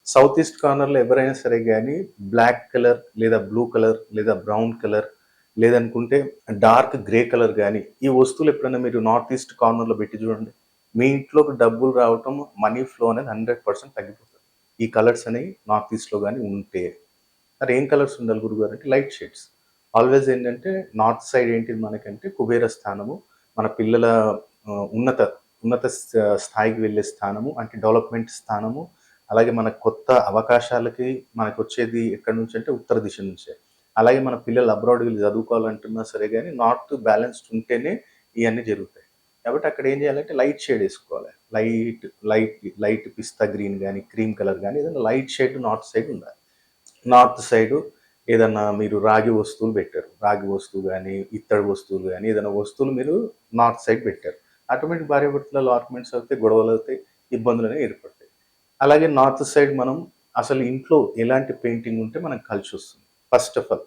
South east కార్నర్‌లో ఎవరైనా సరే గానీ బ్లాక్ కలర్ లేదా బ్లూ కలర్ లేదా బ్రౌన్ కలర్ లేదనుకుంటే డార్క్ గ్రే కలర్ గానీ, ఈ వస్తువులు ఎప్పుడైనా మీరు నార్త్ ఈస్ట్ కార్నర్‌లో పెట్టి చూడండి. మీ ఇంట్లోకి డబ్బులు రావటం, మనీ ఫ్లో అనేది 100% తగ్గిపోతది. ఈ కలర్స్ అనేవి నార్త్ ఈస్ట్‌లో గానీ ఉంటే. మరి ఏం కలర్స్ ఉండాలి గురువుగారు అంటే లైట్ షేడ్స్. ఆల్వేస్ ఏంటంటే నార్త్ సైడ్ ఏంటిది మనకంటే కుబేర స్థానము, మన పిల్లల ఉన్నత ఉన్నత స్థాయికి వెళ్ళే స్థానము, అంటే డెవలప్‌మెంట్ స్థానము. అలాగే మన కొత్త అవకాశాలకి మనకొచ్చేది ఎక్కడి నుంచి అంటే ఉత్తర దిశ నుంచే. అలాగే మన పిల్లలు అబ్రాడ్ వెళ్లి చదువుకోవాలంటున్నా సరే గానీ నార్త్ బ్యాలెన్స్డ్ ఉంటేనే ఇయన్నీ జరుగుతాయి. కాబట్టి అక్కడ ఏం చేయాలంటే లైట్ షేడ్ ఏసుకోవాలి. లైట్ పిస్తా గ్రీన్ గానీ, క్రీమ్ కలర్ గానీ ఏదైనా లైట్ షేడ్ నార్త్ సైడ్ ఉండాలి. నార్త్ సైడు ఏదన్నా మీరు రాగి వస్తువులు పెట్టారు. రాగి వస్తువు గానీ, ఇత్తడి వస్తువులు గానీ, ఏదైనా వస్తువులు మీరు నార్త్ సైడ్ పెట్టారు. ఆటోమేటిక్ భార్యాభర్తలలో ఆర్గ్యుమెంట్స్ అవుతాయి, గొడవలవుతాయి, ఇబ్బందులనేవి ఏర్పడతాయి. అలాగే నార్త్ సైడ్ మనం అసలు ఇంట్లో ఎలాంటి పెయింటింగ్ ఉంటే మనకు కలిసొస్తుంది. ఫస్ట్ ఆఫ్ ఆల్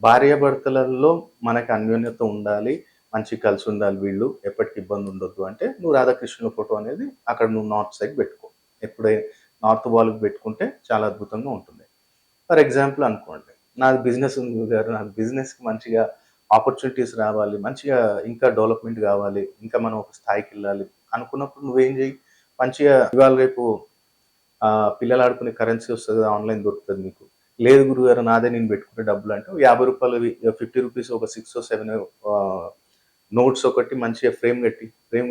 భార్యాభర్తలలో మనకు అన్యోన్యత ఉండాలి. మంచిగా కలిసుండాలి వీళ్ళు. ఎప్పటికి ఇబ్బంది ఉండొద్దు అంటే, నువ్వు రాధాకృష్ణుల ఫోటో అనేది అక్కడ నువ్వు నార్త్ సైడ్ పెట్టుకో. ఎప్పుడై నార్త్ వాల్‌కి పెట్టుకుంటే చాలా అద్భుతంగా ఉంటుంది. ఫర్ ఎగ్జాంపుల్ అనుకోండి. నాది బిజినెస్ ఉంది గురుగారు. నాకు బిజినెస్‌కి మంచిగా ఆపర్చునిటీస్ రావాలి. మంచిగా ఇంకా డెవలప్‌మెంట్ గావాలి. ఇంకా మనం ఒక స్థాయికెళ్ళాలి అనుకున్నప్పుడు నువ్వేం జెయ్యి, మంచిగా ఇవాళ రేపు పిల్లలు ఆడుకునే కరెన్సీ వస్తది కదా! ఆన్‌లైన్ దొరుకుతది మీకు. లేదు గురుగారు నాదే నేను పెట్టుకుంటే డబ్బులంటే రూ. 50వి రూ. 50 ఒక 6 7 ఆహ్, నోట్స్ ఒకటి మంచిగా ఫ్రేమ్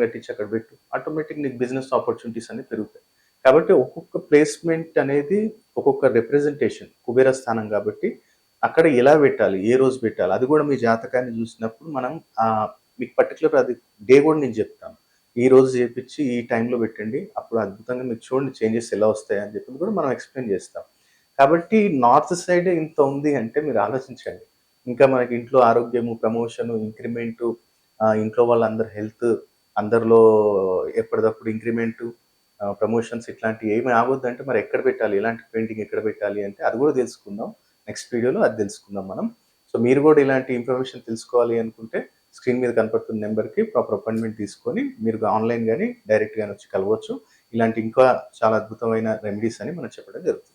కట్టించి అక్కడ పెట్టు. ఆటోమేటిక్ నీకు బిజినెస్ ఆపర్చునిటీస్ అనేవి పెరుగుతాయి. కాబట్టి ఒక్కొక్క ప్లేస్‌మెంట్ అనేది ఒక్కొక్క రిప్రజెంటేషన్ కుబేర స్థానం కాబట్టి అక్కడ ఎలా పెట్టాలి? ఏ రోజు పెట్టాలి? అది కూడా మీ జాతకాన్ని చూసినప్పుడు మనం మీకు పర్టిక్యులర్ అది డే కూడా నేను చెప్తాను. ఈ రోజు చేపిచ్చి ఈ టైంలో పెట్టండి. అప్పుడు అద్భుతంగా మీరు చూడండి చేంజెస్ ఎలా వస్తాయని చెప్పి కూడా మనం ఎక్స్‌ప్లెయిన్ చేస్తాం. కాబట్టి నార్త్ సైడే ఇంత ఉంది అంటే మీరు ఆలోచించండి. ఇంకా మనకి ఇంట్లో ఆరోగ్యము, ప్రమోషను, ఇంక్రిమెంటు, ఇంట్లో వాళ్ళందరి హెల్త్, అందరిలో ఎప్పటిదప్పుడు ఇంక్రిమెంటు, ప్రమోషన్స్ ఇట్లాంటివి ఏమి ఆగొద్దంటే మరి ఎక్కడ పెట్టాలి? ఎలాంటి పెయింటింగ్ ఎక్కడ పెట్టాలి అంటే అది కూడా తెలుసుకుందాం. నెక్స్ట్ వీడియోలో అది తెలుసుకుందాం మనం. సో మీరు కూడా ఇలాంటి ఇన్ఫర్మేషన్ తెలుసుకోవాలి అనుకుంటే స్క్రీన్ మీద కనపడుతున్న నెంబర్‌కి ప్రాపర్ అపాయింట్‌మెంట్ తీసుకొని మీరు ఆన్‌లైన్ గాని, డైరెక్ట్ గాని వచ్చి కలవచ్చు. ఇలాంటి ఇంకా చాలా అద్భుతమైన రెమెడీస్ అని మనం చెప్పడం జరుగుతుంది.